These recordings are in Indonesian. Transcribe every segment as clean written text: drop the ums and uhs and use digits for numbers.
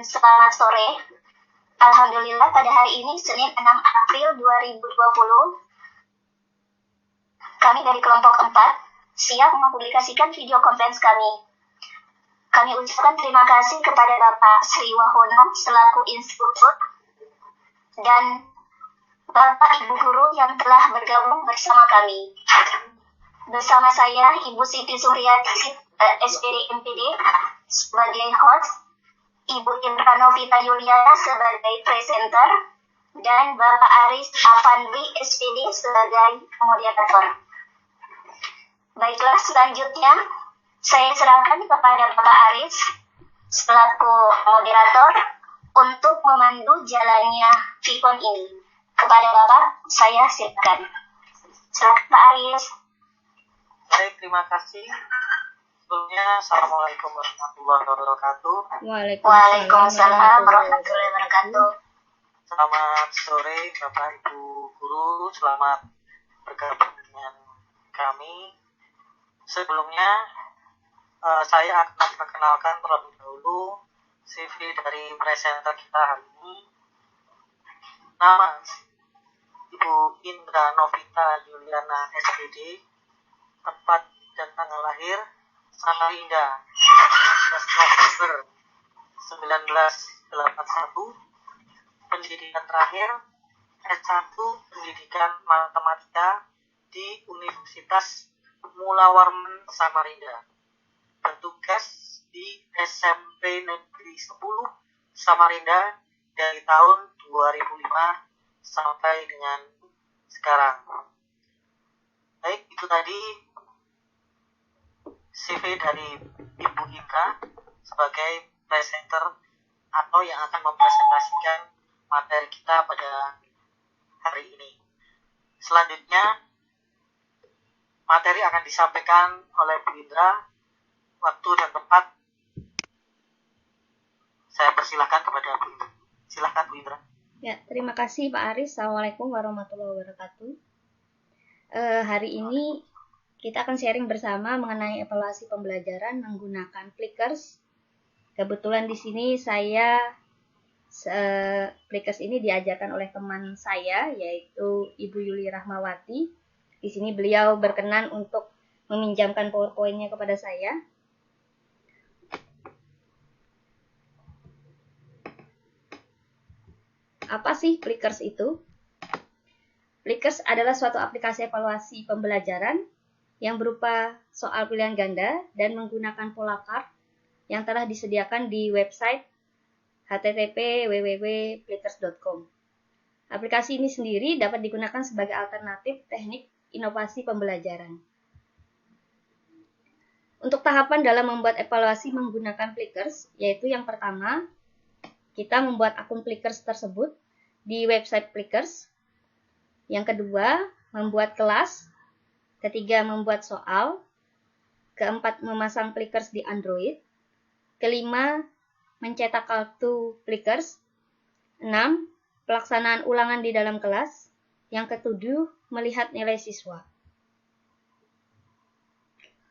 selamat sore. Alhamdulillah pada hari ini Senin 6 April 2020, kami dari kelompok 4 siap mempublikasikan video conference kami. Kami ucapkan terima kasih kepada Bapak Sri Wahono selaku instruktur dan Bapak Ibu Guru yang telah bergabung bersama kami. Bersama saya Ibu Siti Suryati, SPD MPD sebagai host, Ibu Indra Novita Yuliana sebagai presenter, dan Bapak Aris Afandri SPD sebagai moderator. Baiklah, selanjutnya saya serahkan kepada Bapak Aris selaku moderator untuk memandu jalannya VCon ini. Kepada Bapak, saya silakan. Silakan Pak Aris. Baik, terima kasih. Sebelumnya, Assalamualaikum warahmatullahi wabarakatuh. Waalaikumsalam warahmatullahi wabarakatuh. Selamat sore Bapak Ibu Guru, selamat bergabung dengan kami. Sebelumnya, saya akan perkenalkan terlebih dahulu CV dari presenter kita hari ini. Nama Ibu Indra Novita Yuliana SPD, tempat dan tanggal lahir Samarinda 11 November 1981, pendidikan terakhir S1 Pendidikan Matematika di Universitas Mula Warman Samarinda, bertugas di SMP Negeri 10 Samarinda dari tahun 2005 sampai dengan sekarang. Baik, itu tadi CV dari Ibu Indra sebagai presenter atau yang akan mempresentasikan materi kita pada hari ini. Selanjutnya, materi akan disampaikan oleh Bu Indra. Waktu dan tempat saya persilahkan kepada Bu Indra. Silakan Bu Indra. Ya, terima kasih Pak Aris. Assalamualaikum warahmatullahi wabarakatuh. Hari ini kita akan sharing bersama mengenai evaluasi pembelajaran menggunakan Plickers. Kebetulan di sini Plickers ini diajarkan oleh teman saya, yaitu Ibu Yuli Rahmawati. Di sini beliau berkenan untuk meminjamkan PowerPoint-nya kepada saya. Apa sih Plickers itu? Plickers adalah suatu aplikasi evaluasi pembelajaran yang berupa soal pilihan ganda dan menggunakan pola card yang telah disediakan di website http://www.plickers.com. Aplikasi ini sendiri dapat digunakan sebagai alternatif teknik inovasi pembelajaran. Untuk tahapan dalam membuat evaluasi menggunakan Plickers, yaitu yang pertama, kita membuat akun Plickers tersebut di website Plickers. Yang kedua, membuat kelas. Ketiga, membuat soal. Keempat, memasang Plickers di Android. Kelima, mencetak kartu Plickers. 6, pelaksanaan ulangan di dalam kelas. Yang ketujuh, melihat nilai siswa.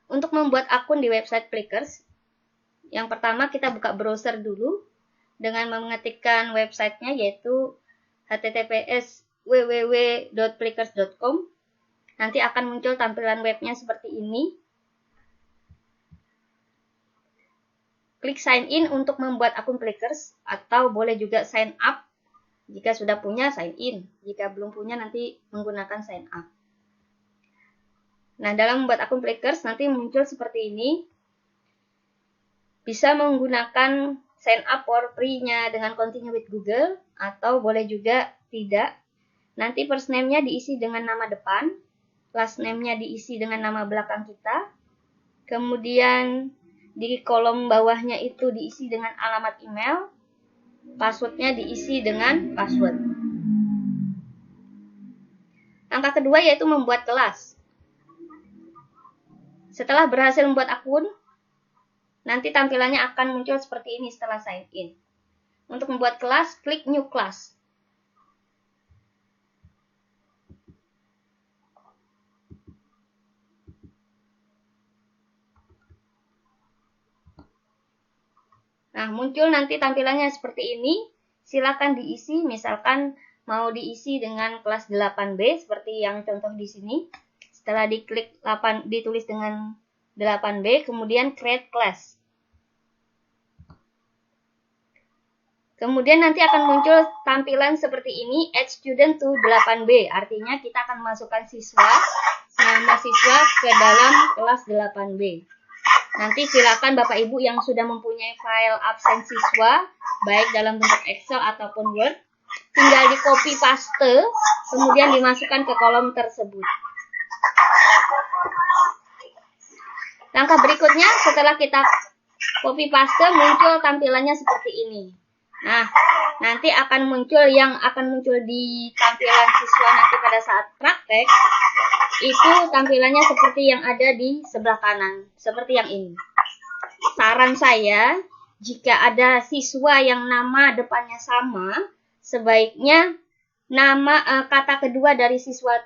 Untuk membuat akun di website Plickers, yang pertama kita buka browser dulu dengan mengetikkan websitenya, yaitu https://www.plickers.com. Nanti akan muncul tampilan webnya seperti ini. Klik sign in untuk membuat akun Plickers, atau boleh juga sign up. Jika sudah punya, sign in. Jika belum punya, nanti menggunakan sign up. Nah, dalam membuat akun Plickers nanti muncul seperti ini. Bisa menggunakan sign up for free-nya dengan continue with Google, atau boleh juga tidak. Nanti first name-nya diisi dengan nama depan, last name-nya diisi dengan nama belakang kita, kemudian di kolom bawahnya itu diisi dengan alamat email, password-nya diisi dengan password. Langkah kedua yaitu membuat kelas. Setelah berhasil membuat akun, nanti tampilannya akan muncul seperti ini setelah sign in. Untuk membuat kelas, klik New Class. Nah, muncul nanti tampilannya seperti ini. Silakan diisi, misalkan mau diisi dengan kelas 8B seperti yang contoh di sini. Setelah diklik ditulis dengan 8B, kemudian create class. Kemudian nanti akan muncul tampilan seperti ini, add student to 8B. Artinya kita akan masukkan nama siswa ke dalam kelas 8B. Nanti silakan Bapak Ibu yang sudah mempunyai file absen siswa, baik dalam bentuk Excel ataupun Word, tinggal di copy paste, kemudian dimasukkan ke kolom tersebut. Langkah berikutnya, setelah kita copy paste, muncul tampilannya seperti ini. Nah, nanti akan muncul di tampilan siswa nanti pada saat praktek, itu tampilannya seperti yang ada di sebelah kanan, seperti yang ini. Saran saya, jika ada siswa yang nama depannya sama, sebaiknya kata kedua dari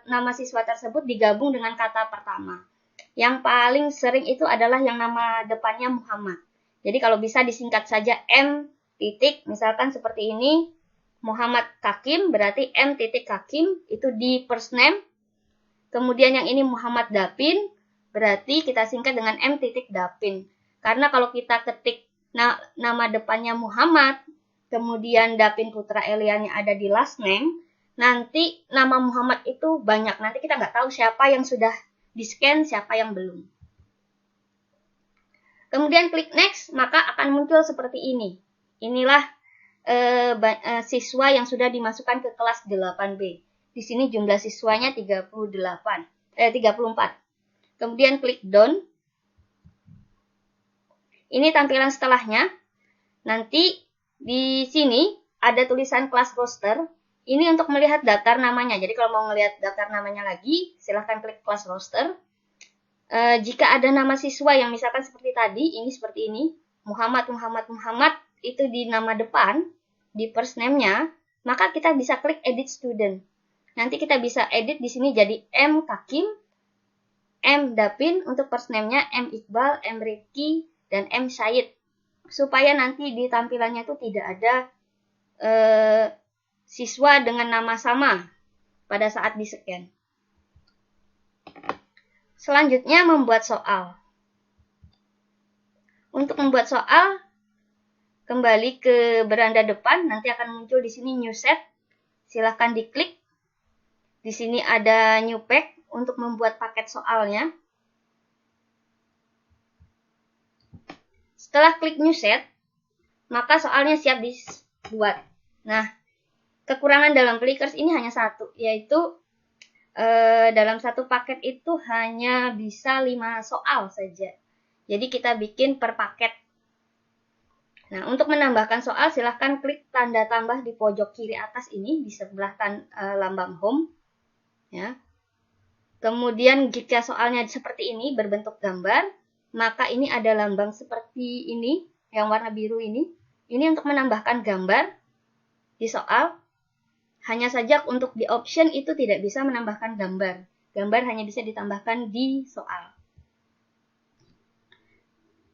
nama siswa tersebut digabung dengan kata pertama. Yang paling sering itu adalah yang nama depannya Muhammad. Jadi kalau bisa disingkat saja M titik, misalkan seperti ini, Muhammad Kakim, berarti M titik Kakim, itu di first name. Kemudian yang ini Muhammad Dapin, berarti kita singkat dengan M titik Dapin. Karena kalau kita ketik nama depannya Muhammad, kemudian Dapin Putra Elianya ada di last name, nanti nama Muhammad itu banyak. Nanti kita nggak tahu siapa yang sudah di-scan, siapa yang belum. Kemudian klik next, maka akan muncul seperti ini. Inilah siswa yang sudah dimasukkan ke kelas 8B. Di sini jumlah siswanya 34. Kemudian klik done. Ini tampilan setelahnya. Nanti di sini ada tulisan kelas roster. Ini untuk melihat daftar namanya. Jadi kalau mau melihat daftar namanya lagi, silahkan klik kelas roster. Jika ada nama siswa yang misalkan seperti tadi, ini seperti ini, Muhammad, itu di nama depan, di first name-nya, maka kita bisa klik edit student. Nanti kita bisa edit di sini jadi M Kakim, M Dapin, untuk first name-nya M Iqbal, M Rifki, dan M Syed. Supaya nanti di tampilannya itu tidak ada siswa dengan nama sama pada saat di-scan. Selanjutnya membuat soal. Untuk membuat soal, kembali ke beranda depan, nanti akan muncul di sini new set. Silahkan diklik. Di sini ada new pack untuk membuat paket soalnya. Setelah klik new set, maka soalnya siap dibuat. Nah, kekurangan dalam Plickers ini hanya satu, yaitu dalam satu paket itu hanya bisa 5 soal saja. Jadi kita bikin per paket. Nah, untuk menambahkan soal, silahkan klik tanda tambah di pojok kiri atas ini, di sebelah lambang home. Ya. Kemudian jika soalnya seperti ini, berbentuk gambar, maka ini ada lambang seperti ini, yang warna biru ini. Ini untuk menambahkan gambar di soal. Hanya saja untuk di option itu tidak bisa menambahkan gambar. Gambar hanya bisa ditambahkan di soal.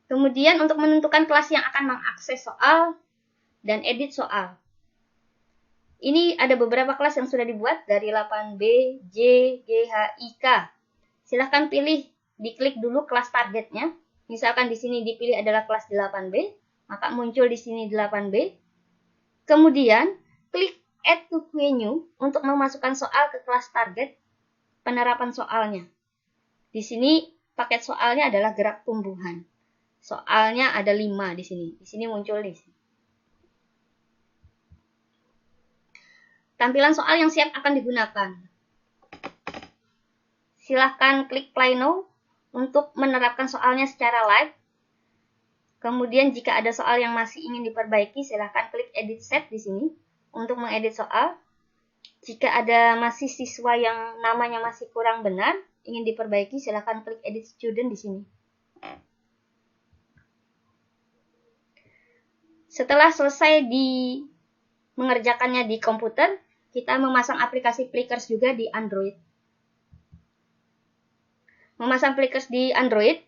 Kemudian untuk menentukan kelas yang akan mengakses soal dan edit soal. Ini ada beberapa kelas yang sudah dibuat dari 8B, J, G, H, I, K. Silahkan pilih, diklik dulu kelas targetnya. Misalkan di sini dipilih adalah kelas 8B, maka muncul di sini 8B. Kemudian klik Add to Menu untuk memasukkan soal ke kelas target penerapan soalnya. Di sini paket soalnya adalah gerak tumbuhan. Soalnya ada 5 di sini. Di sini muncul di sini. Tampilan soal yang siap akan digunakan. Silahkan klik Play Now untuk menerapkan soalnya secara live. Kemudian jika ada soal yang masih ingin diperbaiki, silahkan klik Edit Set di sini untuk mengedit soal. Jika ada masih siswa yang namanya masih kurang benar, ingin diperbaiki, silahkan klik Edit Student di sini. Setelah selesai mengerjakannya di komputer, kita memasang aplikasi Plickers juga di Android. Memasang Plickers di Android,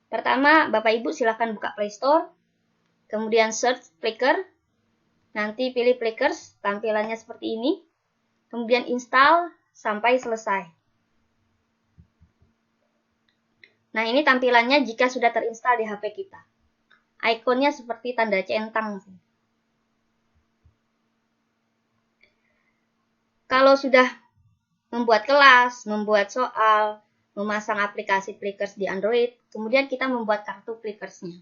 pertama Bapak Ibu silahkan buka Play Store. kemudian search Flickr, nanti pilih Flickr, tampilannya seperti ini, kemudian install sampai selesai. Nah, ini tampilannya jika sudah terinstall di HP kita. Ikonnya seperti tanda centang. Kalau sudah membuat kelas, membuat soal, memasang aplikasi Flickr di Android, kemudian kita membuat kartu Flickr-nya.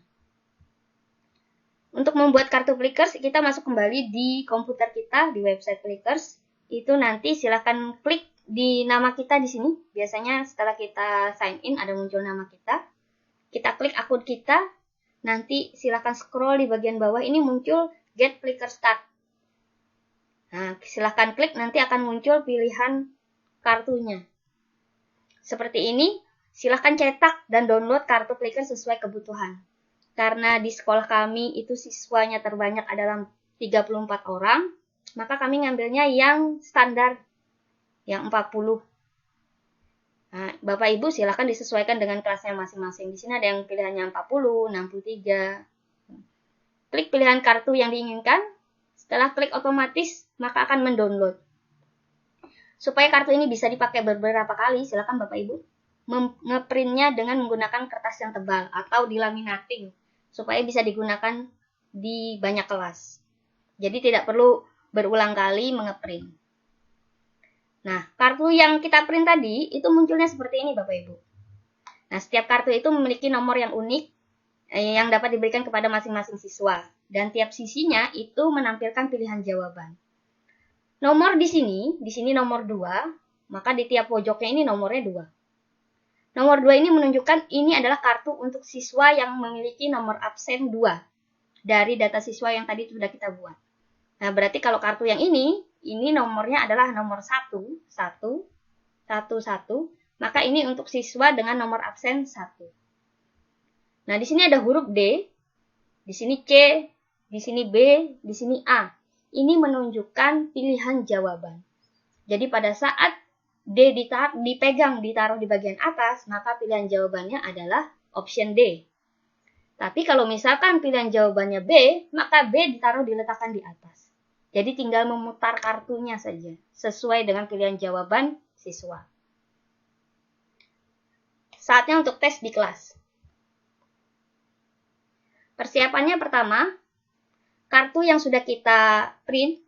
Untuk membuat kartu Flickr, kita masuk kembali di komputer kita, di website Flickr. Itu nanti silahkan klik di nama kita di sini. Biasanya setelah kita sign in, ada muncul nama kita. Kita klik akun kita, nanti silahkan scroll di bagian bawah, ini muncul Get Flickr Start. Nah, silahkan klik, nanti akan muncul pilihan kartunya. Seperti ini, silahkan cetak dan download kartu Flickr sesuai kebutuhan. Karena di sekolah kami itu siswanya terbanyak adalah 34 orang, maka kami ngambilnya yang standar, yang 40. Nah, Bapak Ibu silahkan disesuaikan dengan kelasnya masing-masing. Di sini ada yang pilihannya 40, 63. Klik pilihan kartu yang diinginkan. Setelah klik otomatis, maka akan mendownload. Supaya kartu ini bisa dipakai beberapa kali, silahkan Bapak Ibu ngeprintnya dengan menggunakan kertas yang tebal atau dilaminating, supaya bisa digunakan di banyak kelas. Jadi tidak perlu berulang kali mengeprint. Nah, kartu yang kita print tadi, itu munculnya seperti ini Bapak Ibu. Nah, setiap kartu itu memiliki nomor yang unik, yang dapat diberikan kepada masing-masing siswa. Dan tiap sisinya itu menampilkan pilihan jawaban. Nomor di sini nomor 2, maka di tiap pojoknya ini nomornya 2. Nomor 2 ini menunjukkan ini adalah kartu untuk siswa yang memiliki nomor absen 2 dari data siswa yang tadi sudah kita buat. Nah, berarti kalau kartu yang ini nomornya adalah nomor 1, 1, 1, 1, maka ini untuk siswa dengan nomor absen 1. Nah, di sini ada huruf D, di sini C, di sini B, di sini A. Ini menunjukkan pilihan jawaban. Jadi pada saat D dipegang, ditaruh di bagian atas, maka pilihan jawabannya adalah option D. Tapi kalau misalkan pilihan jawabannya B, maka B diletakkan di atas. Jadi tinggal memutar kartunya saja, sesuai dengan pilihan jawaban siswa. Saatnya untuk tes di kelas. Persiapannya pertama, kartu yang sudah kita print,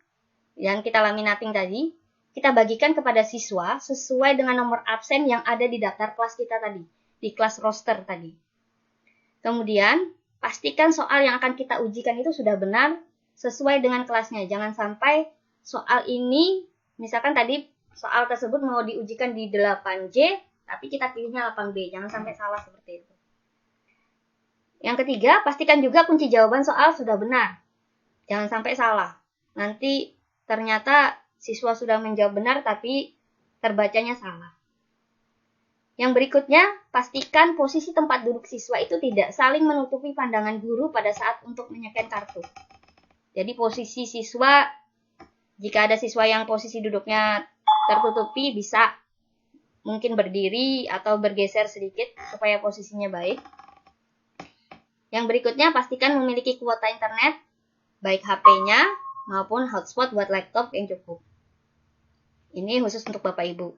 yang kita laminating tadi, kita bagikan kepada siswa sesuai dengan nomor absen yang ada di daftar kelas kita tadi, di kelas roster tadi. Kemudian, pastikan soal yang akan kita ujikan itu sudah benar sesuai dengan kelasnya. Jangan sampai soal ini, misalkan tadi soal tersebut mau diujikan di 8J, tapi kita pilihnya 8B. Jangan sampai salah seperti itu. Yang ketiga, pastikan juga kunci jawaban soal sudah benar. Jangan sampai salah. Nanti ternyata siswa sudah menjawab benar, tapi terbacanya salah. Yang berikutnya, pastikan posisi tempat duduk siswa itu tidak saling menutupi pandangan guru pada saat untuk menyekan kartu. Jadi posisi siswa, jika ada siswa yang posisi duduknya tertutupi, bisa mungkin berdiri atau bergeser sedikit supaya posisinya baik. Yang berikutnya, pastikan memiliki kuota internet, baik HP-nya maupun hotspot buat laptop yang cukup. Ini khusus untuk Bapak Ibu.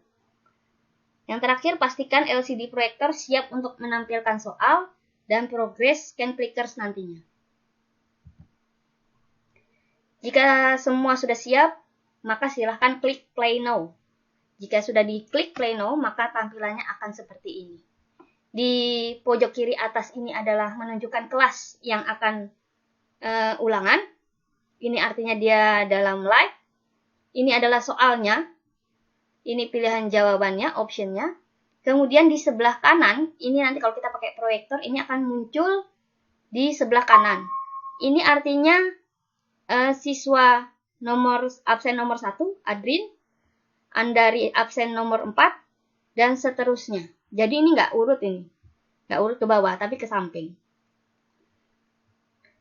Yang terakhir, pastikan LCD proyektor siap untuk menampilkan soal dan progres scan Flickr nantinya. Jika semua sudah siap, maka silahkan klik play now. Jika sudah diklik play now, maka tampilannya akan seperti ini. Di pojok kiri atas ini adalah menunjukkan kelas yang akan ulangan. Ini artinya dia dalam live. Ini adalah soalnya. Ini pilihan jawabannya, optionnya. Kemudian di sebelah kanan, ini nanti kalau kita pakai proyektor, ini akan muncul di sebelah kanan. Ini artinya siswa absen nomor 1, Adrin, Andari absen nomor 4, dan seterusnya. Jadi ini nggak urut ini. Nggak urut ke bawah, tapi ke samping.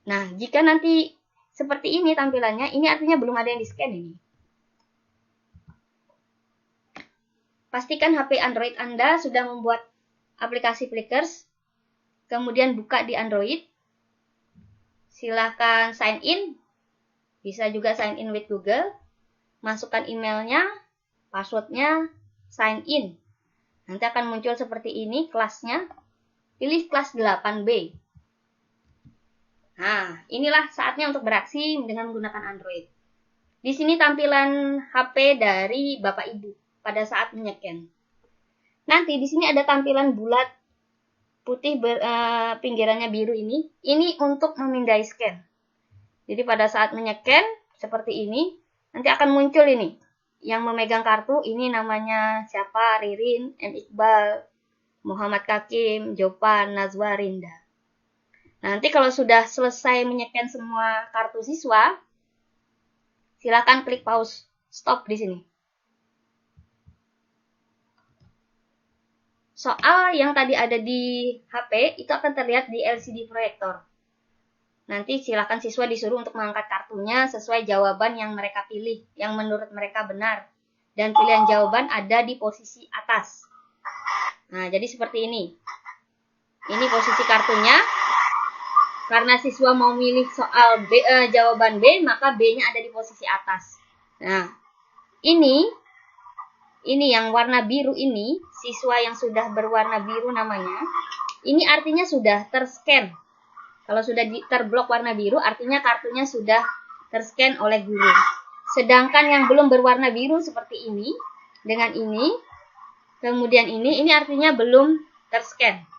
Nah, jika nanti seperti ini tampilannya, ini artinya belum ada yang di-scan ini. Pastikan HP Android Anda sudah membuat aplikasi Flickr, kemudian buka di Android. silahkan sign in. Bisa juga sign in with Google. Masukkan emailnya, passwordnya, sign in. Nanti akan muncul seperti ini kelasnya. Pilih kelas 8B. Nah, inilah saatnya untuk beraksi dengan menggunakan Android. Di sini tampilan HP dari Bapak Ibu pada saat menyekan. Nanti di sini ada tampilan bulat putih pinggirannya biru ini. Ini untuk memindai scan. Jadi pada saat menyekan seperti ini, nanti akan muncul ini. Yang memegang kartu ini namanya siapa? Ririn, M. Iqbal, Muhammad Kakim, Jopan, Nazwa, Rinda. Nanti kalau sudah selesai menyekan semua kartu siswa, silakan klik pause stop di sini. Soal yang tadi ada di HP itu akan terlihat di LCD proyektor. Nanti silakan siswa disuruh untuk mengangkat kartunya sesuai jawaban yang mereka pilih, yang menurut mereka benar. Dan pilihan jawaban ada di posisi atas. Nah, jadi seperti ini. Ini posisi kartunya. Karena siswa mau milih soal jawaban B, maka B-nya ada di posisi atas. Nah, ini yang warna biru ini, siswa yang sudah berwarna biru namanya, ini artinya sudah terscan. Kalau sudah terblok warna biru, artinya kartunya sudah terscan oleh guru. Sedangkan yang belum berwarna biru seperti ini, dengan ini, kemudian ini artinya belum terscan.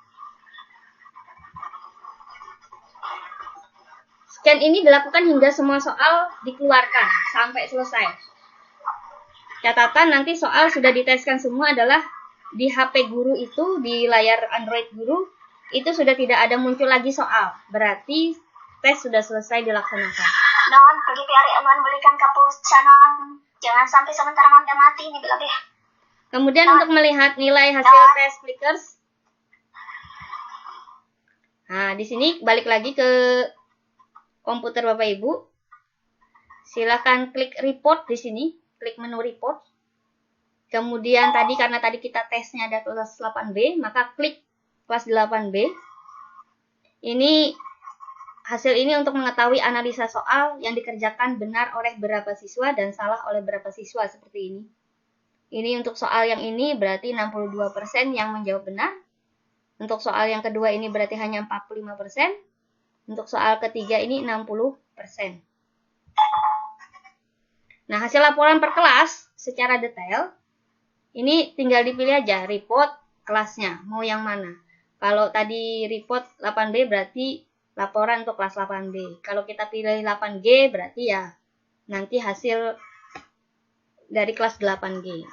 Scan ini dilakukan hingga semua soal dikeluarkan sampai selesai. Catatan nanti soal sudah diteskan semua adalah di HP guru itu, di layar Android guru, itu sudah tidak ada muncul lagi soal. Berarti tes sudah selesai dilaksanakan. Non, pergi piari aman belikan kapulsa non. Jangan sampai sementara manda mati ini bila deh. Kemudian untuk melihat nilai hasil tes Plickers. Nah, di sini balik lagi ke komputer Bapak Ibu. Silakan klik report di sini, klik menu report. Kemudian karena tadi kita tesnya ada kelas 8B, maka klik kelas 8B. Ini hasil ini untuk mengetahui analisa soal yang dikerjakan benar oleh berapa siswa dan salah oleh berapa siswa seperti ini. Ini untuk soal yang ini berarti 62% yang menjawab benar. Untuk soal yang kedua ini berarti hanya 45%. Untuk soal ketiga ini 60%. Nah, hasil laporan per kelas secara detail, ini tinggal dipilih aja report kelasnya, mau yang mana. Kalau tadi report 8B berarti laporan untuk kelas 8B. Kalau kita pilih 8G berarti ya nanti hasil dari kelas 8G.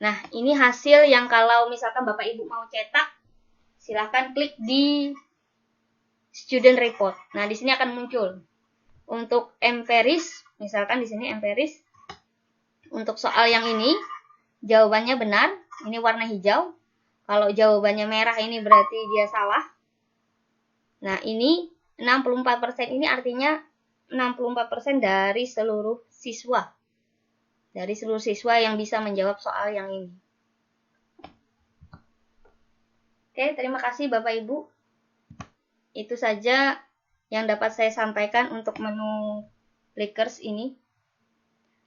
Nah, ini hasil yang kalau misalkan Bapak Ibu mau cetak, silahkan klik di student report. Nah, di sini akan muncul. Untuk empiris, misalkan di sini empiris. Untuk soal yang ini, jawabannya benar. Ini warna hijau. Kalau jawabannya merah ini berarti dia salah. Nah, ini 64% ini artinya 64% dari seluruh siswa. Dari seluruh siswa yang bisa menjawab soal yang ini. Oke, terima kasih Bapak Ibu. Itu saja yang dapat saya sampaikan untuk menu Plickers ini.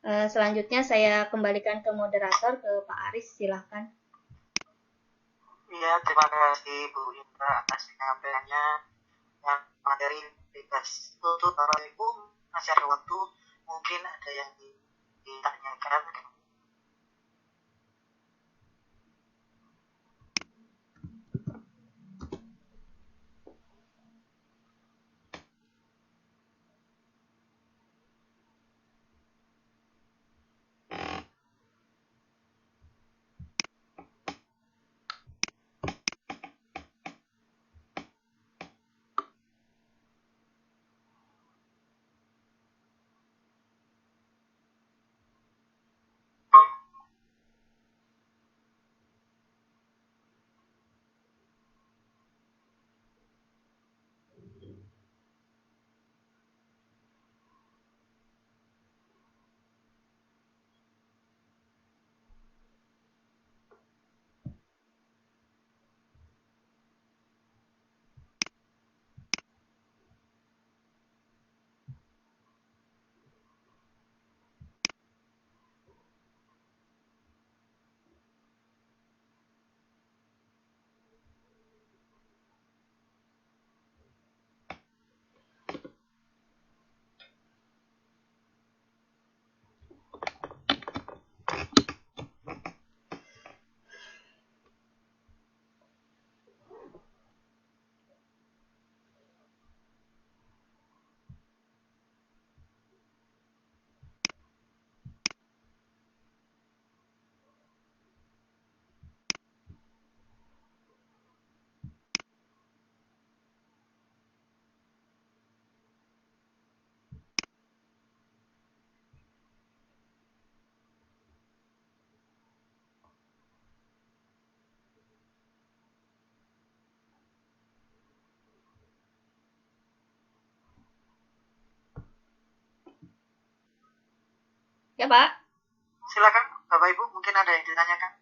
Selanjutnya saya kembalikan ke moderator, ke Pak Aris, silahkan. Iya, terima kasih Bu Indra atas penyampaiannya yang materi Plickers. Untuk Bapak Ibu masih ada waktu, mungkin ada yang ditanyakan. Ya, Pak. Silakan Bapak Ibu, mungkin ada yang ditanyakan.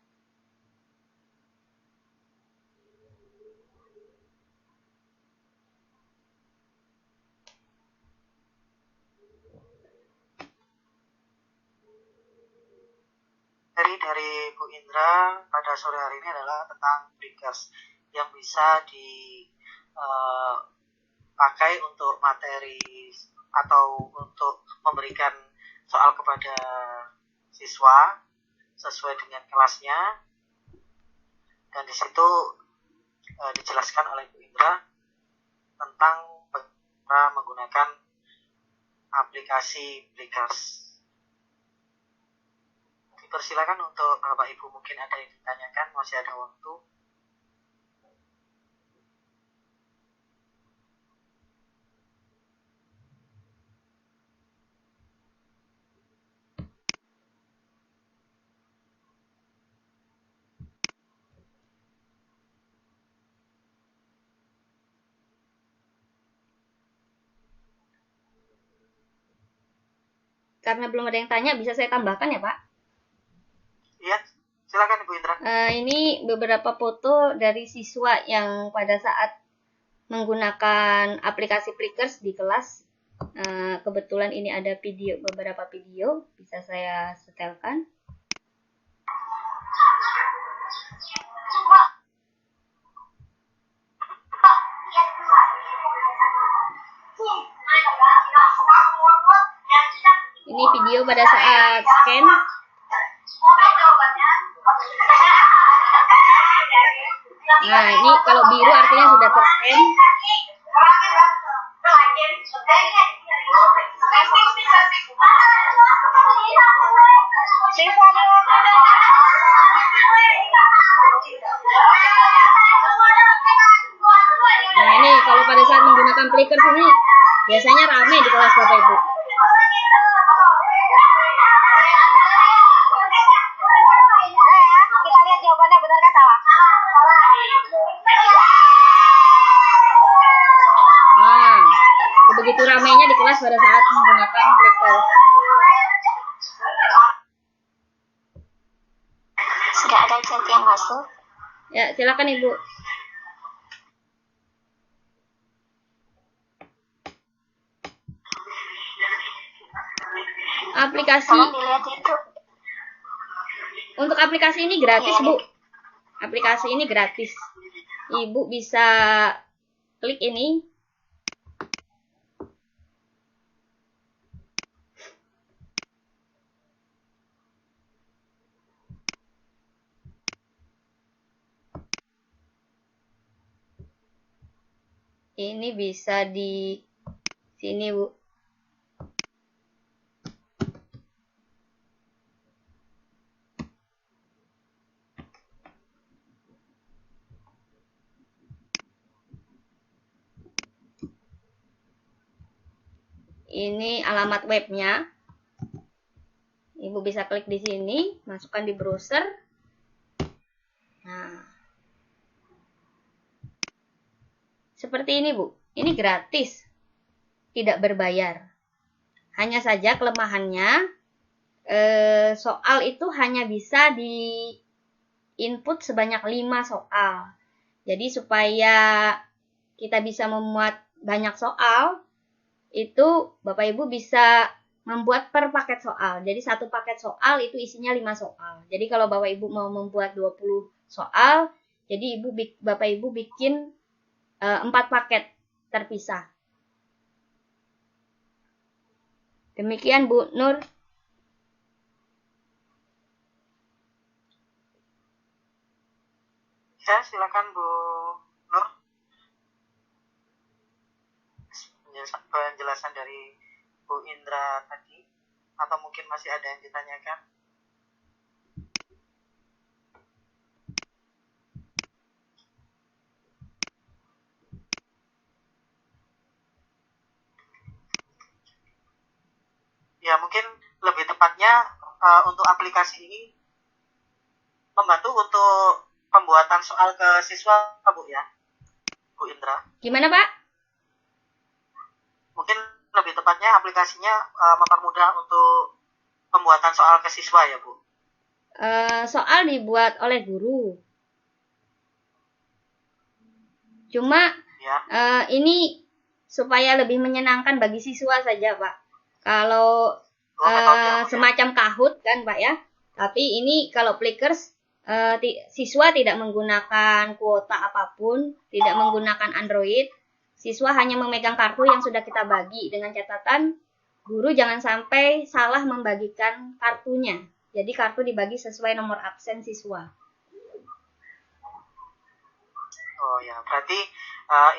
Dari Bu Indra pada sore hari ini adalah tentang Plickers yang bisa dipakai untuk materi atau untuk memberikan soal kepada siswa sesuai dengan kelasnya, dan di situ dijelaskan oleh Bu Indra tentang cara menggunakan aplikasi Plickers. Dipersilakan untuk Bapak Ibu, mungkin ada yang ditanyakan, masih ada waktu. Karena belum ada yang tanya, bisa saya tambahkan ya, Pak? Iya, silakan Ibu Indra. Ini beberapa foto dari siswa yang pada saat menggunakan aplikasi Plickers di kelas. Kebetulan ini ada beberapa video, bisa saya setelkan. Ini video pada saat scan. Nah, ini kalau biru artinya sudah ter-scan. Nah, ini kalau pada saat menggunakan Plickers ini biasanya rame di kelas Bapak Ibu. Kita lihat jawabannya benar kan salah? Nah, begitu ramainya di kelas pada saat menggunakan Plickers. Sudah ada chat yang masuk. Ya, silakan Ibu. Aplikasi Tolong dilihat itu. untuk aplikasi ini gratis, Bu. Aplikasi ini gratis. Ibu bisa klik ini. Ini bisa di sini, Bu. Ini alamat webnya. Ibu bisa klik di sini, masukkan di browser. Nah, seperti ini, Bu. Ini gratis, tidak berbayar. Hanya saja kelemahannya, soal itu hanya bisa di input sebanyak 5 soal. Jadi supaya kita bisa memuat banyak soal, itu Bapak Ibu bisa membuat per paket soal. Jadi satu paket soal itu isinya 5 soal. Jadi kalau Bapak Ibu mau membuat 20 soal, jadi Bapak Ibu bikin 4 paket terpisah. Demikian Bu Nur. Ya, silakan Bu Nur. Penjelasan dari Bu Indra tadi, atau mungkin masih ada yang ditanyakan? Ya, mungkin lebih tepatnya untuk aplikasi ini membantu untuk pembuatan soal ke siswa, Bu, ya, Bu Indra. Gimana, Pak? Mungkin lebih tepatnya aplikasinya mempermudah untuk pembuatan soal ke siswa ya, Bu? Soal dibuat oleh guru. Cuma Ya. ini supaya lebih menyenangkan bagi siswa saja, Pak. Kalau semacam Kahoot kan, Pak ya. Tapi ini kalau Plickers siswa tidak menggunakan kuota apapun, tidak menggunakan Android. Siswa hanya memegang kartu yang sudah kita bagi dengan catatan guru jangan sampai salah membagikan kartunya. Jadi kartu dibagi sesuai nomor absen siswa. Oh ya, berarti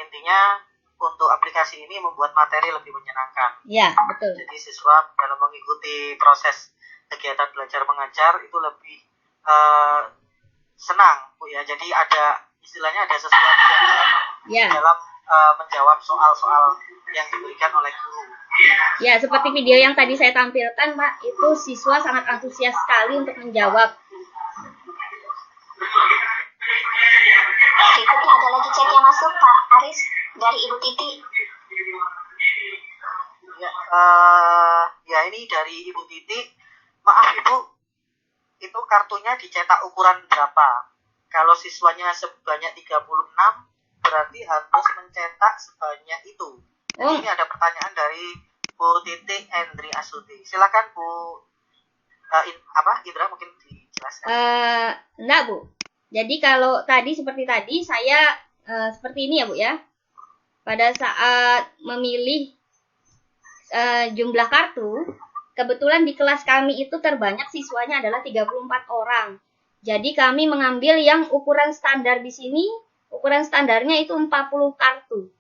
intinya untuk aplikasi ini membuat materi lebih menyenangkan. Ya, betul. Jadi siswa dalam mengikuti proses kegiatan belajar mengajar itu lebih senang, Bu ya. Jadi ada istilahnya ada sesuatu yang dalam menjawab soal-soal yang diberikan oleh guru. Ya, seperti video yang tadi saya tampilkan, Pak, itu siswa sangat antusias sekali untuk menjawab. Berikutnya ada lagi chat yang masuk, Pak Aris, dari Ibu Titi. Ya, ini dari Ibu Titi. Maaf Ibu, itu kartunya dicetak ukuran berapa? Kalau siswanya sebanyak 36, berarti harus mencetak sebanyak itu. Ini ada pertanyaan dari Bu Titi Endri Asuti. Silakan Bu Indra mungkin dijelaskan. Enggak, Bu. Jadi kalau tadi seperti tadi saya seperti ini ya, Bu ya. Pada saat memilih jumlah kartu, kebetulan di kelas kami itu terbanyak siswanya adalah 34 orang. Jadi kami mengambil yang ukuran standar di sini, ukuran standarnya itu 40 kartu.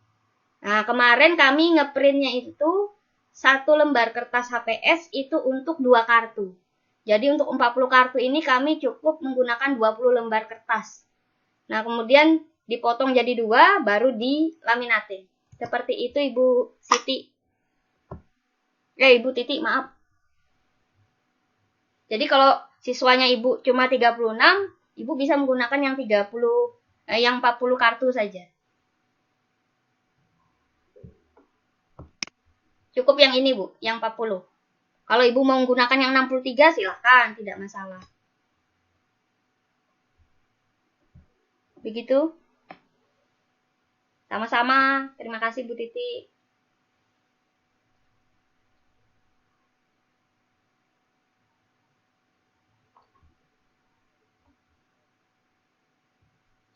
Nah, kemarin kami ngeprintnya itu 1 lembar kertas HPS itu untuk 2 kartu. Jadi untuk 40 kartu ini kami cukup menggunakan 20 lembar kertas. Nah, kemudian dipotong jadi 2, baru dilaminating. Seperti itu Ibu Siti. Ibu Titi, maaf. Jadi kalau siswanya Ibu cuma 36, Ibu bisa menggunakan yang 40 kartu saja. Cukup yang ini, Bu, yang 40. Kalau Ibu mau menggunakan yang 63, silahkan, tidak masalah. Begitu. Sama-sama. Terima kasih, Bu Titi.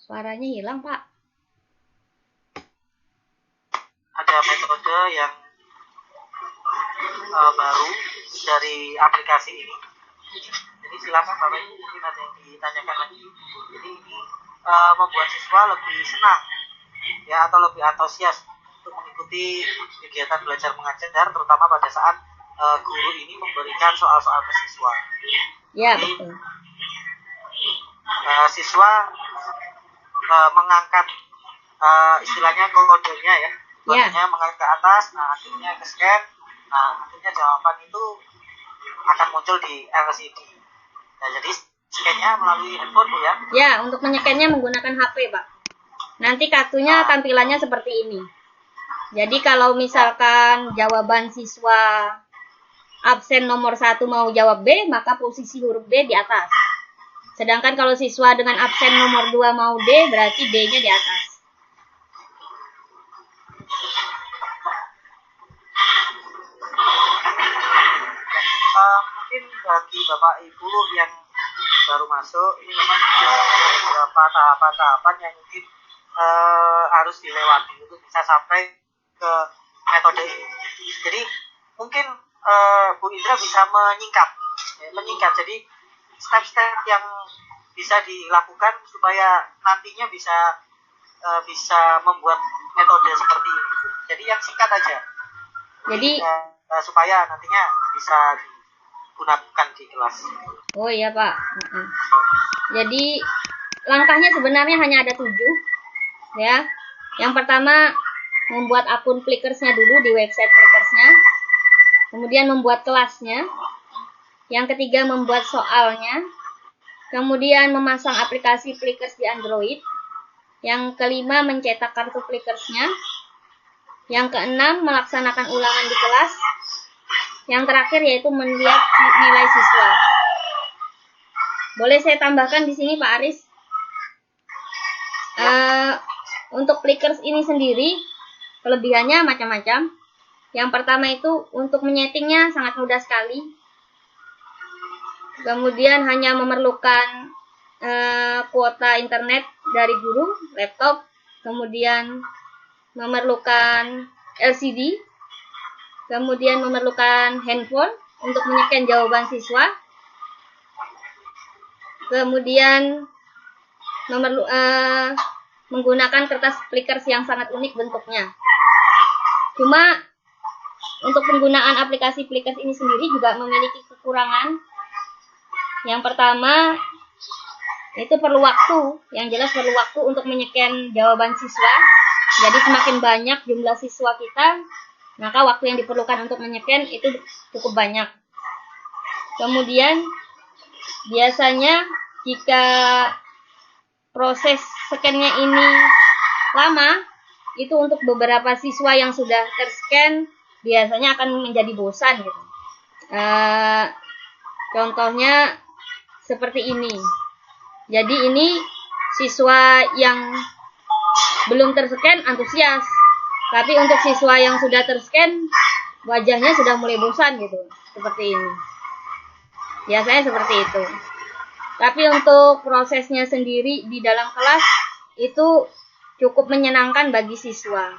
Suaranya hilang, Pak. Ada metode yang baru dari aplikasi ini. Jadi silakan Bapak Ibu mungkin ada yang ditanyakan lagi. Jadi ini membuat siswa lebih senang ya atau lebih antusias untuk mengikuti kegiatan belajar mengajar, terutama pada saat guru ini memberikan soal-soal ke siswa. Ya, jadi, betul. Siswa mengangkat istilahnya kodenya ya, kodenya mengangkat ke atas, nah akhirnya ke scan, nah akhirnya jawaban itu akan muncul di LCD. Nah, jadi scan-nya melalui handphone Bu ya? Ya, untuk menyekannya menggunakan HP, Pak. Nanti kartunya tampilannya seperti ini. Jadi kalau misalkan jawaban siswa absen nomor 1 mau jawab B, maka posisi huruf D di atas. Sedangkan kalau siswa dengan absen nomor 2 mau D, berarti D-nya di atas. Mungkin bagi Bapak Ibu yang baru masuk, ini memang beberapa tahapan-tahapan yang mungkin harus dilewati untuk bisa sampai ke metode ini. Jadi mungkin Bu Indra bisa menyingkat. Jadi step-step yang bisa dilakukan supaya nantinya bisa membuat metode seperti ini. Jadi yang singkat aja. Jadi supaya nantinya bisa digunakan di kelas. Oh iya Pak. Jadi langkahnya sebenarnya hanya ada 7 ya. Yang pertama membuat akun Plickers-nya dulu di website Plickers-nya. Kemudian membuat kelasnya. Yang ketiga membuat soalnya. Kemudian memasang aplikasi Plickers di Android. Yang kelima mencetak kartu Plickers-nya. Yang keenam melaksanakan ulangan di kelas. yang terakhir yaitu melihat nilai siswa. Boleh saya tambahkan di sini Pak Aris? Untuk Plickers ini sendiri kelebihannya macam-macam. Yang pertama itu untuk menyetingnya sangat mudah sekali. Kemudian hanya memerlukan kuota internet dari guru, laptop, kemudian memerlukan LCD, kemudian memerlukan handphone untuk menyekan jawaban siswa, kemudian menggunakan kertas Plickers yang sangat unik bentuknya. Cuma untuk penggunaan aplikasi Plickers ini sendiri juga memiliki kekurangan. Yang pertama itu perlu waktu, yang jelas perlu waktu untuk menyekan jawaban siswa. Jadi semakin banyak jumlah siswa kita, maka waktu yang diperlukan untuk menyekan itu cukup banyak. Kemudian biasanya jika proses scan-nya ini lama, itu untuk beberapa siswa yang sudah terscan biasanya akan menjadi bosan gitu. Contohnya seperti ini. Jadi ini siswa yang belum terscan antusias, tapi untuk siswa yang sudah terscan wajahnya sudah mulai bosan gitu, seperti ini. Biasanya seperti itu. Tapi untuk prosesnya sendiri di dalam kelas itu cukup menyenangkan bagi siswa.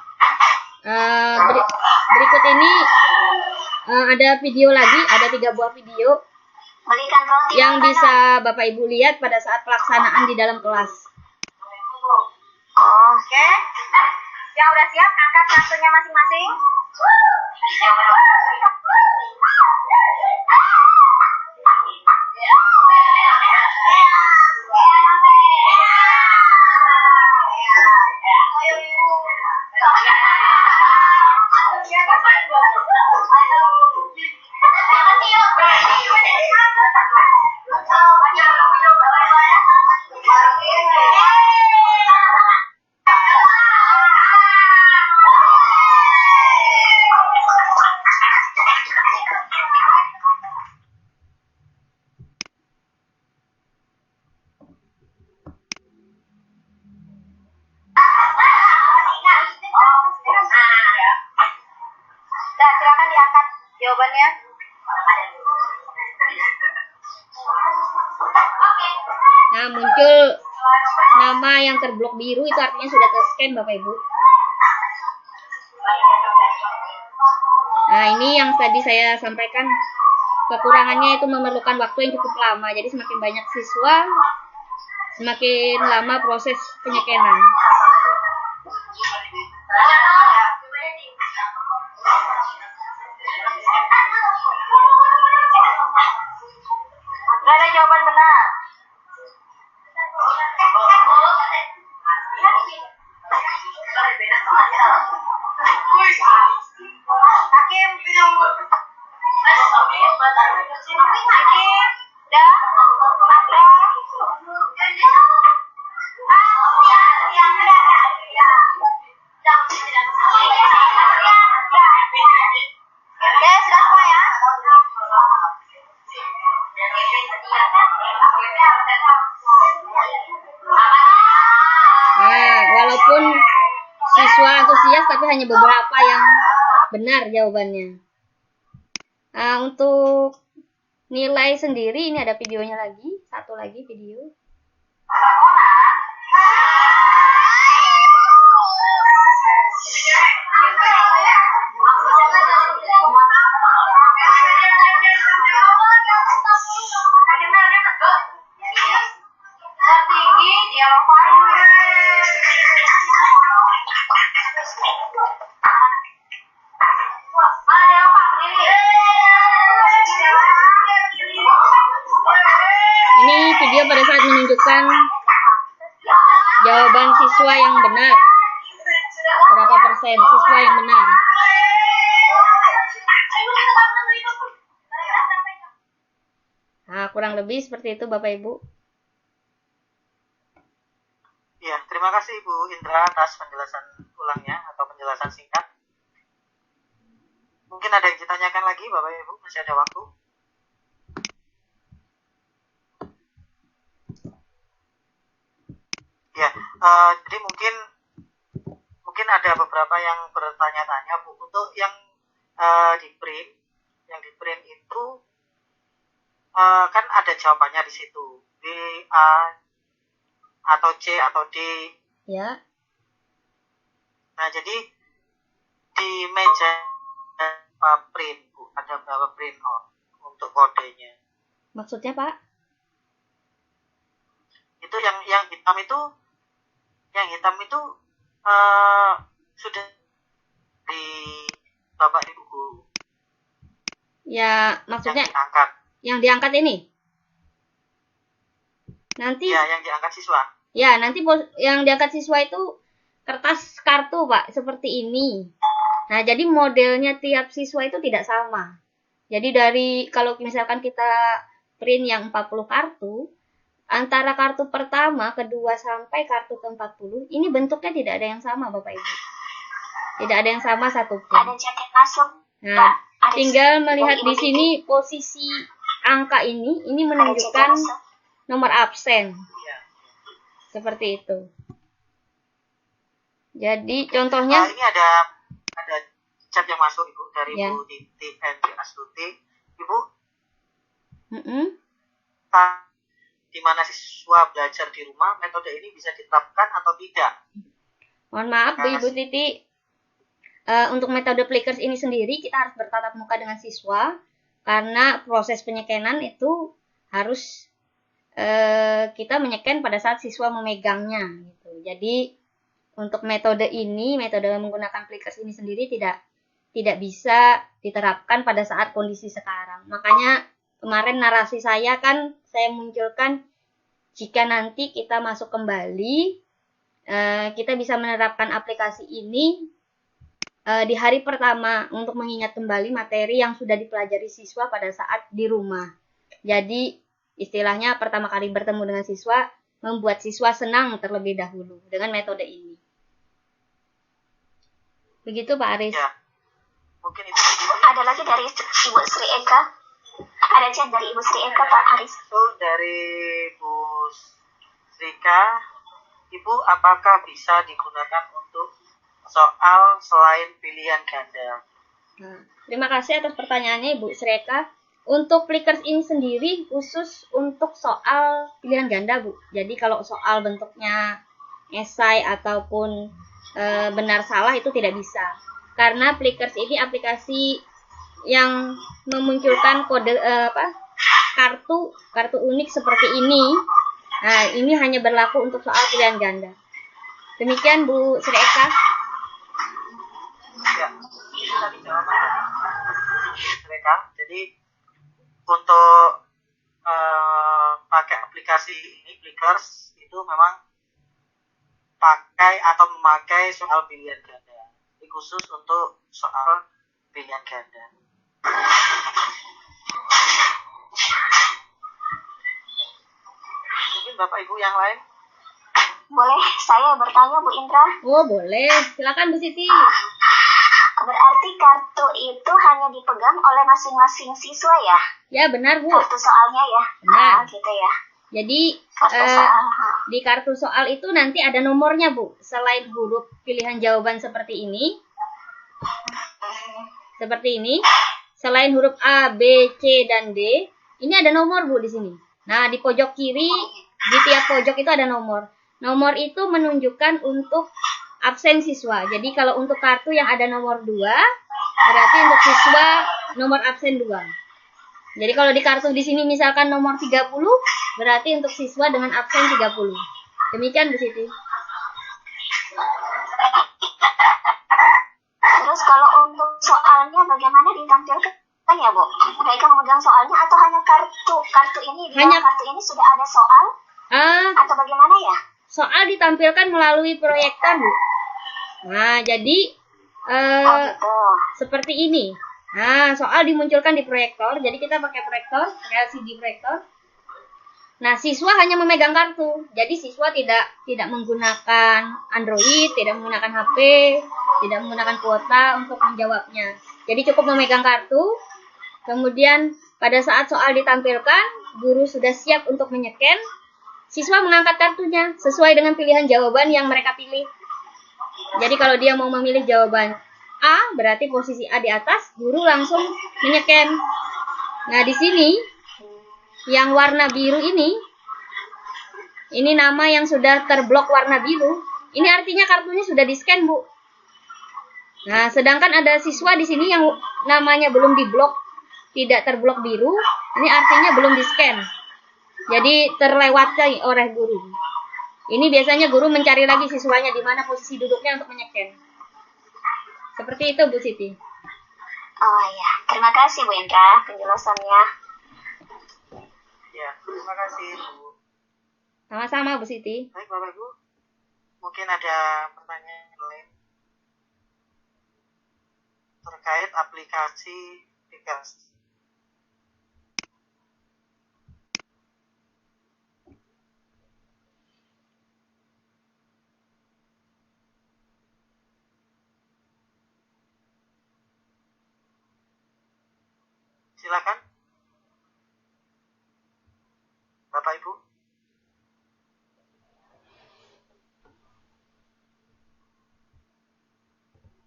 Berikut ini ada video lagi, ada 3 buah video yang bisa Bapak Ibu lihat pada saat pelaksanaan di dalam kelas. Oke. Yang udah siap, angkat kartunya masing-masing. Silakan diangkat jawabannya. Nah, muncul nama yang terblok biru, itu artinya sudah terscan Bapak Ibu. Nah, ini yang tadi saya sampaikan, kekurangannya itu memerlukan waktu yang cukup lama. Jadi semakin banyak siswa, semakin lama proses penyekenan. Gak ada jawaban benar. Hakim. Ini udah. Oke, sudah semua ya. Nah, walaupun siswa antusias, tapi hanya beberapa yang benar jawabannya. Nah, untuk nilai sendiri, ini ada videonya lagi. Satu lagi video. Tertinggi di Eropa. Ini video pada saat menunjukkan jawaban siswa yang benar. Berapa persen siswa yang benar? Nah, kurang lebih seperti itu Bapak Ibu. Ya, terima kasih Ibu Indra atas penjelasan ulangnya atau penjelasan singkat. Mungkin ada yang ditanyakan lagi Bapak Ibu, masih ada waktu. Ya, jadi mungkin ada beberapa yang bertanya-tanya Bu, untuk yang di print itu kan ada jawabannya di situ, B, A, atau C atau D. Ya. Nah, jadi di meja print Bu, ada berapa print untuk kodenya? Maksudnya Pak? Itu yang hitam itu sudah di Bapak Ibu guru. Ya, maksudnya yang diangkat ini. Nanti ya, yang diangkat siswa. Ya, nanti yang diangkat siswa itu kertas kartu, Pak, seperti ini. Nah, jadi modelnya tiap siswa itu tidak sama. Jadi kalau misalkan kita print yang 40 kartu, antara kartu pertama, kedua, sampai kartu ke-40, ini bentuknya tidak ada yang sama, Bapak Ibu. Tidak ada yang sama satupun. Ada jaket masuk. Nah, tinggal melihat di sini posisi angka ini menunjukkan nomor absen. Seperti itu. Jadi contohnya ini ada chat yang masuk Ibu dari ya. Bu Titi Hendri Astuti. Ibu, di mana siswa belajar di rumah, metode ini bisa diterapkan atau tidak? Mohon maaf Bu Ibu Titi, untuk metode Plickers ini sendiri kita harus bertatap muka dengan siswa karena proses penyekenan itu harus kita menyeken pada saat siswa memegangnya gitu. Jadi untuk metode menggunakan Plickers ini sendiri tidak bisa diterapkan pada saat kondisi sekarang. Makanya kemarin narasi saya munculkan jika nanti kita masuk kembali, kita bisa menerapkan aplikasi ini di hari pertama untuk mengingat kembali materi yang sudah dipelajari siswa pada saat di rumah. Jadi istilahnya pertama kali bertemu dengan siswa, membuat siswa senang terlebih dahulu dengan metode ini. Begitu Pak Aris. Ya. Mungkin itu. Ada lagi dari Ibu Sri Eka. Ada chat dari Ibu Sri Eka Pak Aris. Itu dari Bu Srika. Ibu, apakah bisa digunakan untuk soal selain pilihan ganda? Nah, terima kasih atas pertanyaannya Ibu Sri Eka. Untuk Plickers ini sendiri khusus untuk soal pilihan ganda, Bu. Jadi kalau soal bentuknya esai ataupun benar salah itu tidak bisa. Karena Plickers ini aplikasi yang memunculkan kode kartu unik seperti ini. Nah, ini hanya berlaku untuk soal pilihan ganda. Demikian Bu Sri Eka. Ya, ini tadi jawaban Sri Eka. Jadi untuk pakai aplikasi ini Plickers itu memang memakai soal pilihan ganda. Ini khusus untuk soal pilihan ganda. Mungkin Bapak Ibu yang lain? Boleh saya bertanya Bu Indra? Oh boleh, silakan Bu Siti. Berarti kartu itu hanya dipegang oleh masing-masing siswa ya? Ya benar Bu. Kartu soalnya ya? Benar. Gitu ya. Jadi di kartu soal itu nanti ada nomornya Bu. Selain huruf pilihan jawaban seperti ini, selain huruf A, B, C, dan D, ini ada nomor Bu di sini. Nah di pojok kiri, di tiap pojok itu ada nomor. Nomor itu menunjukkan untuk absen siswa. Jadi kalau untuk kartu yang ada nomor 2, berarti untuk siswa nomor absen 2. Jadi kalau di kartu di sini misalkan nomor 30, berarti untuk siswa dengan absen 30. Demikian Bu Siti. Terus kalau untuk soalnya bagaimana ditampilkan ya Bu? Mereka memegang soalnya atau hanya kartu ini? Kartu ini sudah ada soal? Atau bagaimana ya? Soal ditampilkan melalui proyektor Bu. Nah jadi gitu. Seperti ini. Nah, soal dimunculkan di proyektor. Jadi kita pakai proyektor, LCD proyektor. Nah, siswa hanya memegang kartu. Jadi siswa tidak menggunakan Android, tidak menggunakan HP, tidak menggunakan kuota untuk menjawabnya. Jadi cukup memegang kartu, kemudian pada saat soal ditampilkan, guru sudah siap untuk menyeken, siswa mengangkat kartunya sesuai dengan pilihan jawaban yang mereka pilih. Jadi kalau dia mau memilih jawaban A, berarti posisi A di atas, guru langsung menyeken. Nah, di sini yang warna biru ini nama yang sudah terblok warna biru. Ini artinya kartunya sudah di-scan, Bu. Nah, sedangkan ada siswa di sini yang namanya belum diblok, tidak terblok biru, ini artinya belum di-scan. Jadi terlewati oleh guru. Ini biasanya guru mencari lagi siswanya di mana posisi duduknya untuk menyeken. Seperti itu, Bu Siti. Oh ya, terima kasih Bu Indra penjelasannya. Ya, terima kasih Bu. Sama-sama, Bu Siti. Baik Bapak Ibu, mungkin ada pertanyaan lain terkait aplikasi Pickers. Silakan, Bapak Ibu.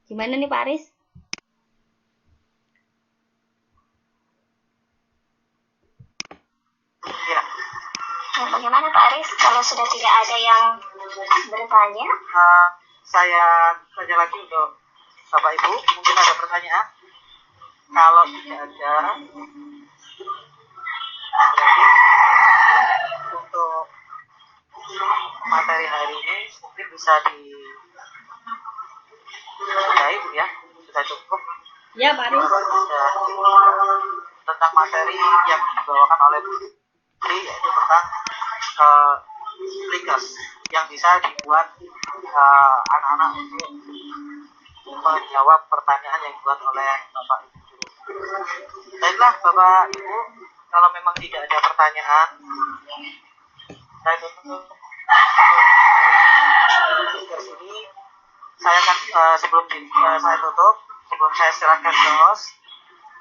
Gimana nih Pak Aris? Ya. Bagaimana Pak Aris kalau sudah tidak ada yang bertanya? Saya tanya lagi untuk Bapak Ibu, mungkin ada pertanyaan. Kalau tidak ada, berarti untuk materi hari ini mungkin bisa disudahi Bu ya, sudah cukup. Ya Pak Aris. Sudah tentang materi yang dibawakan oleh Bu Tri, yaitu tentang Pickers yang bisa dibuat anak-anak untuk menjawab pertanyaan yang dibuat oleh Bapak Ibu. Baiklah Bapak Ibu, kalau memang tidak ada pertanyaan, saya tutup Pickers ini. Saya akan sebelum saya tutup, sebelum saya serahkan ke host,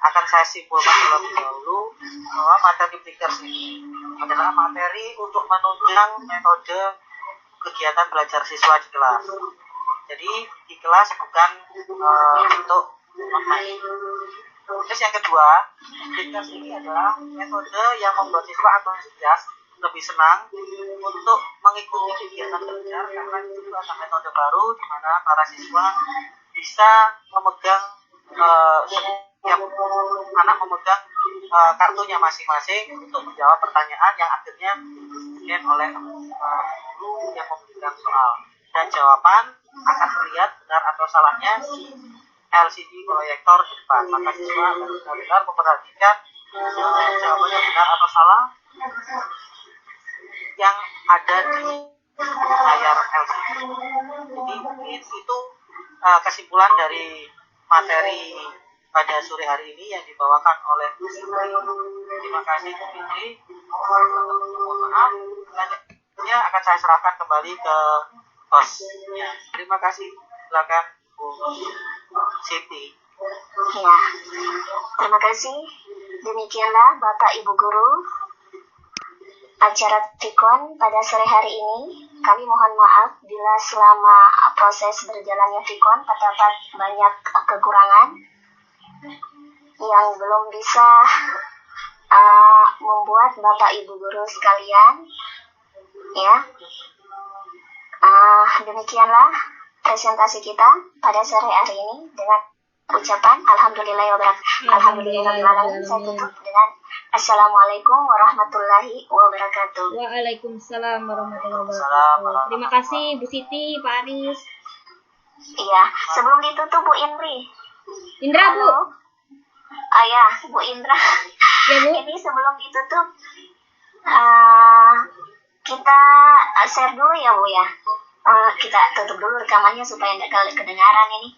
akan saya simpulkan terlebih dahulu bahwa materi Pickers ini adalah materi untuk menunjang metode kegiatan belajar siswa di kelas. Jadi di kelas bukan untuk online. Terus yang kedua, Pickers ini adalah metode yang membuat siswa antusias, lebih senang untuk mengikuti kegiatan belajar karena itu adalah metode baru di mana para siswa bisa memegang setiap anak memegang kartunya masing-masing untuk menjawab pertanyaan yang akhirnya diberikan oleh guru yang memberikan soal, dan jawaban akan terlihat benar atau salahnya di LCD proyektor di depan. Maka siswa akan benar-benar memperhatikan jawabannya benar atau salah yang ada di layar LCD. Jadi mungkin itu kesimpulan dari materi pada sore hari ini yang dibawakan oleh Bu Fitri. Terima kasih Bu Fitri. Mohon maaf, selanjutnya akan saya serahkan kembali ke hostnya. Terima kasih. Silakan Bu Siti. Ya, terima kasih. Demikianlah Bapak Ibu Guru, acara Fikon pada sore hari ini. Kami mohon maaf bila selama proses berjalannya Fikon terdapat banyak kekurangan yang belum bisa membuat Bapak Ibu Guru sekalian ya. Demikianlah presentasi kita pada sore hari ini dengan ucapan alhamdulillahirobbilalamin. Saya tutup dengan assalamualaikum warahmatullahi wabarakatuh. Waalaikumsalam warahmatullahi wabarakatuh. Terima kasih Bu Siti, Pak Aris. Iya, sebelum ditutup Bu Indra. Halo. Bu. Ya, Bu Indra. Ya Bu. Ini sebelum ditutup kita share dulu ya Bu ya. Kita tutup dulu rekamannya supaya nggak kedengaran ini.